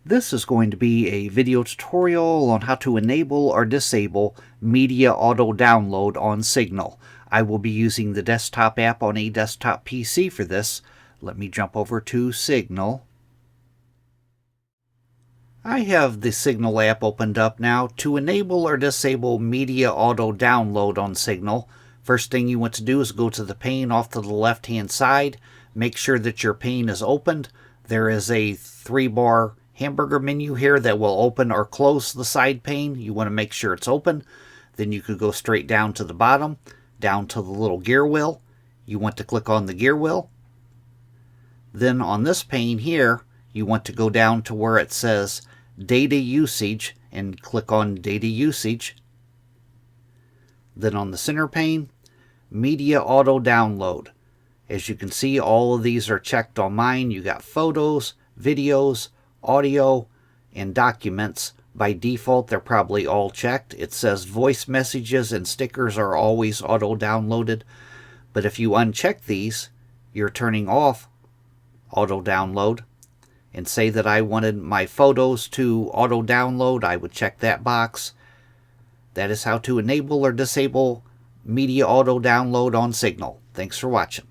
This is going to be a video tutorial on how to enable or disable media auto download on Signal. I will be using the desktop app on a desktop PC for this. Let me jump over to Signal. I have the Signal app opened up now. To enable or disable media auto download on Signal, first thing you want to do is go to the pane off to the left hand side. Make sure that your pane is opened. There is a 3-bar hamburger menu here that will open or close the side pane. You want to make sure it's open. Then you could go straight down to the bottom, down to the little gear wheel. You want to click on the gear wheel. Then on this pane here, you want to go down to where it says data usage and click on data usage. Then on the center pane, media auto download. As you can see, all of these are checked on mine. You got photos, videos, audio, and documents. By default, they're probably all checked. It says voice messages and stickers are always auto downloaded. But if you uncheck these, you're turning off auto download. And say that I wanted my photos to auto download, I would check that box. That is how to enable or disable media auto download on Signal. Thanks for watching.